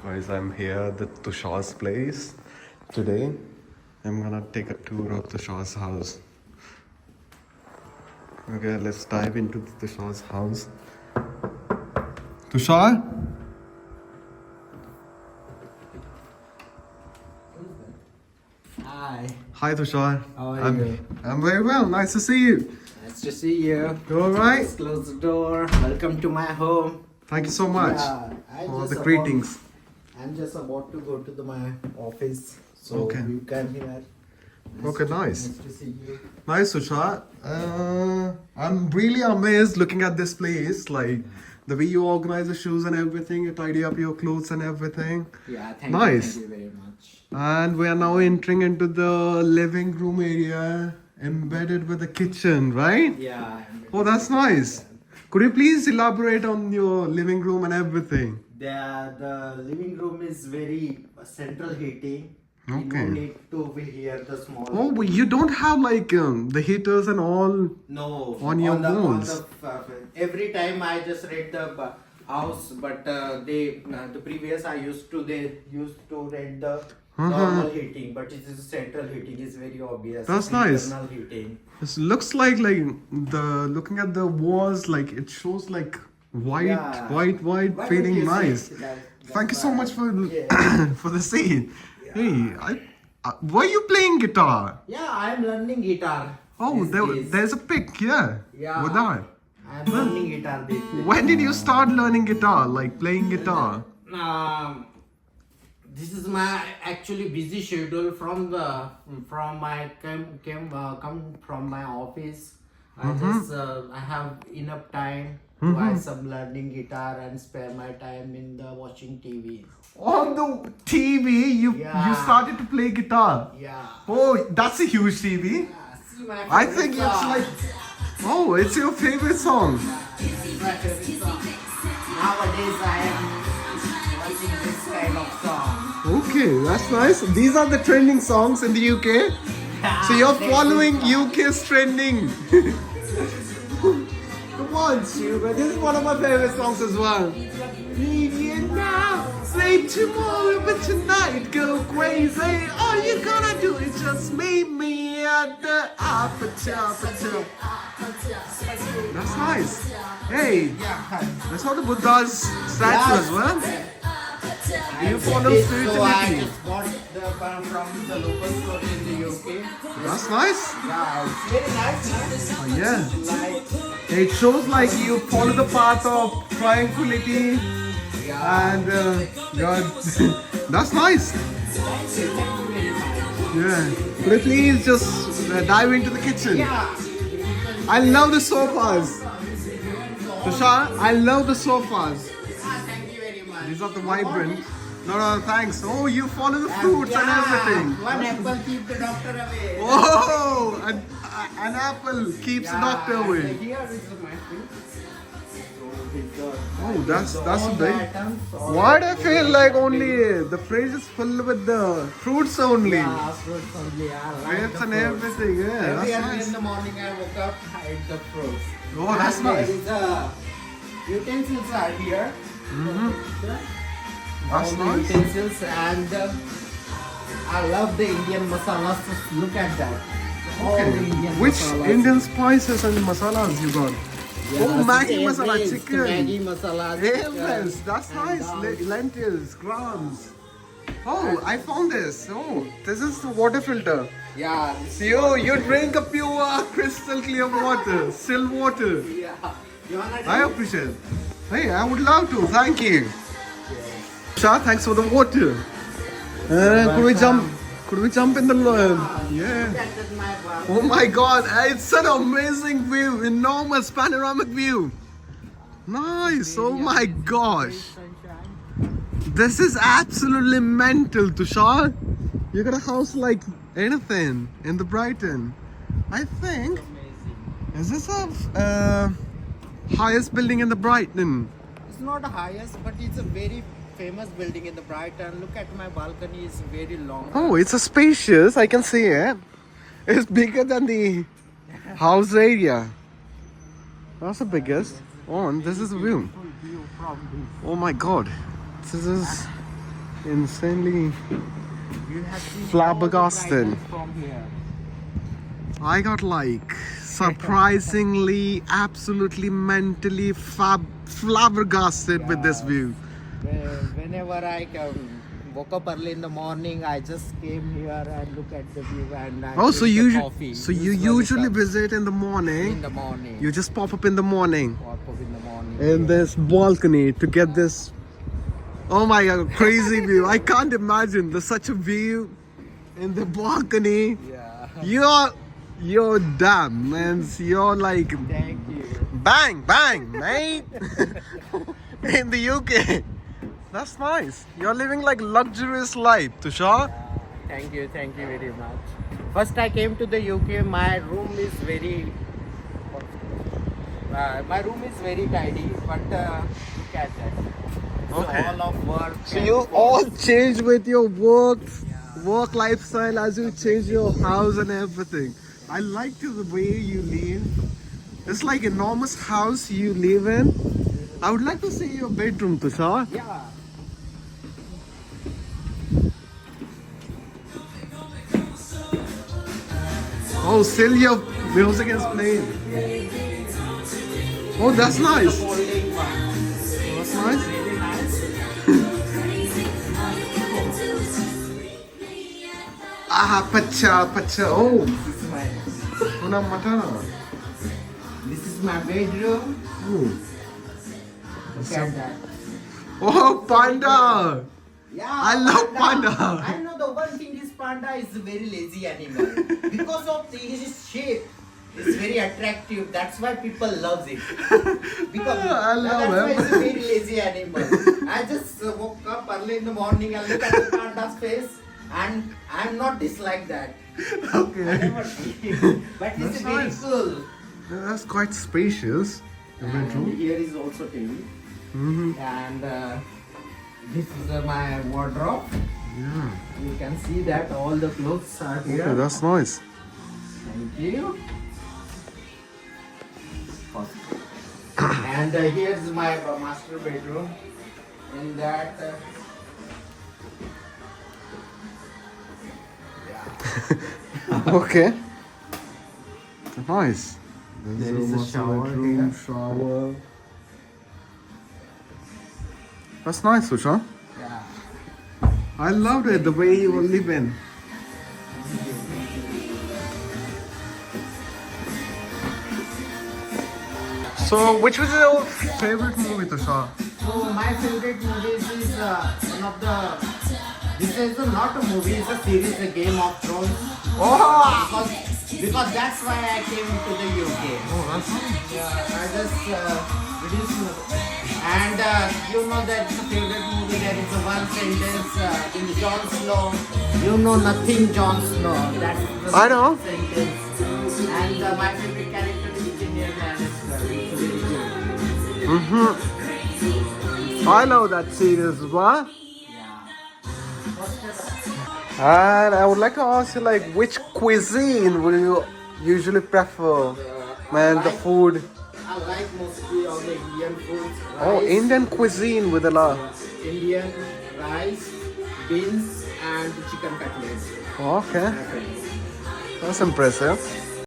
Guys, I'm here at the Tushar's place today. I'm gonna take a tour of Tushar's house. Okay, let's dive into Tushar's house. Tushar? Hi, Hi Tushar. how are you? I'm very well. Nice to see you. Nice to see you. You alright? Let's close the door. Welcome to my home. Thank you so much I'm for just the about- greetings. I'm just about to go to my office, so Okay. you can hear. Okay, nice. Nice to see you. Nice, Tushar. I'm really amazed looking at this place. Like the way you organize the shoes and everything, you tidy up your clothes and everything. Yeah, Nice. Thank you very much. And we are now entering into the living room area, embedded with the kitchen, right? Yeah. Oh, that's nice. Could you please elaborate on your living room and everything? The living room is very central heating. You Okay. don't need to be here the small. Oh, but you don't have like the heaters and all. No. On your walls. Every time I just rent the house, but the previous they used to rent the normal heating, but it is central heating is very obvious. That's It's nice. internal heating. It looks like the looking at the walls, like it shows like white, Yeah. white, Why don't fading you nice. sit? That's Thank you so why. much for Yeah. for the scene. Hey, why are you playing guitar? Yeah, I'm learning guitar. Oh, these days. there's a pic here. Yeah. With that. I'm learning guitar these days. When did you start learning guitar? Like playing guitar? This is my actually busy schedule from my come from my office. I have enough time to have some learning guitar and spare my time in the watching TV. On the TV, you Yeah. started to play guitar. Yeah. Oh, that's a huge TV. See my I think favorite it's song. like, oh, it's your favorite song. This is my favorite song. Nowadays I am watching this kind of song. Okay, that's nice. These are the trending songs in the UK. So you're following UK's trending. Come on, Shiva. This is one of my favorite songs as well. Need you now, sleep tomorrow, but tonight go crazy. All you gonna do is just meet me at the aperture. That's nice. Hey, that's how the Buddha's statue as well. You follow So I spirituality. just bought from the local store in the UK. That's nice. Yeah, it's very nice. Oh, yeah. Like, It shows like you follow the path of tranquility and God. That's nice. Yeah. Could you please just dive into the kitchen? yeah. I love the sofas. Tushar, I love the sofas. Thank you very much. These are the vibrant. No, thanks. Oh, you follow the fruits and everything. One apple keep the doctor away. Oh, an apple keeps the doctor and away. Here is my fruit. Oh, that's a big. items. Why do I feel like only the fridge is full with the fruits only? Yeah, fruits only. I like Grapes the and fruits. everything, yeah, Every that's early nice. in the morning I woke up, I ate the fruits. Oh, that's And nice. There is utensils are here. That's All the nice. utensils and I love the Indian masalas. Just look at that. All the Indian Which masalas. Indian spices and masalas you got? Yeah, Oh, Maggi this is masala, every- chicken. Maggi masala, Yes, chicken, that's and nice. dal. Lentils, grams. Oh, I found this. Oh, this is the water filter. Yeah. So you drink a pure crystal clear water, still water. Yeah. You wanna I drink? appreciate it. Hey, I would love to. Thank you. Shah, thanks for the water. Could we jump? Could we jump in the yeah. Look at that, my bar. Oh my God! It's an amazing view, enormous panoramic view. Nice. Oh my gosh! Sunshine. This is absolutely mental, Tushar. You got a house like anything in the Brighton. I think. Amazing. Is this a highest building in the Brighton? It's not the highest, but it's a very famous building in the Brighton. Look at my balcony; it's very long. Oh, it's a spacious. I can see it. It's bigger than the house area. That's the biggest. Oh, and this is a view. Full view from this. Oh my God, this is insanely You have seen flabbergasted. all the Brighton from here. I got like surprisingly, absolutely mentally flabbergasted with this view. Whenever I woke up early in the morning, I just came here and look at the view and I Oh, drink the coffee. so you usually visit in the in morning. the morning. You just pop up in the morning Pop up in the morning. in this balcony to get this. Oh my god, crazy view! I can't imagine there's such a view in the balcony. Yeah. You're damn, man. You're like Thank you. bang, bang, mate. In the UK. That's nice. You're living like luxurious life, Tushar. Thank you very much. First I came to the UK, my room is very tidy, but look at that. It's Okay. all of work. So and you work. all change with your work lifestyle as you change your house and everything. I like the way you live. It's like enormous house you live in. I would like to see your bedroom, Tushar. Yeah. Oh, still your music is playing. Oh, that's nice. Folding one. That's nice. Very nice. Ah, pacha. Oh, This is my una matana. This is my bedroom. Oh. Look at that. Oh, panda. Yeah, I love panda. I know the one thing is panda is a very lazy animal. Because of his shape, it's very attractive. That's why people love it. Because I love that's why him. it's a very lazy animal. I just woke up early in the morning and look at the panda's face, and I'm not dislike that. I Okay. never did. But That's it's very nice. cool. That's quite spacious. The And bedroom. here is also TV. Mm-hmm. And this is my wardrobe. Yeah. You can see that all the clothes are here. Okay, that's nice. Thank you. And here's my master bedroom. In that, Okay. Nice. There is a master shower bedroom, here. shower. That's nice, Susha. yeah. I loved it, the way you were living. So, which was your favorite movie, Tusha? So my favorite movies is one of the. This is not a movie, it's a series, The Game of Thrones. Oh! Because that's why I came to the UK. Oh, that's nice. Yeah, I just reduced. And you know that the favorite movie, there is a one sentence in Jon Snow. You know nothing, Jon Snow. That's the I know. sentence. And my favorite character is Indian Lannister. It's very good. Mm-hmm. I know that series, what? Yeah. And I would like to ask you, like, which cuisine would you usually prefer? Man, the food. I like mostly all the Indian foods. Oh, Rice, Indian cuisine with a lot. Indian rice, beans, and chicken cutlets. Okay, that's impressive.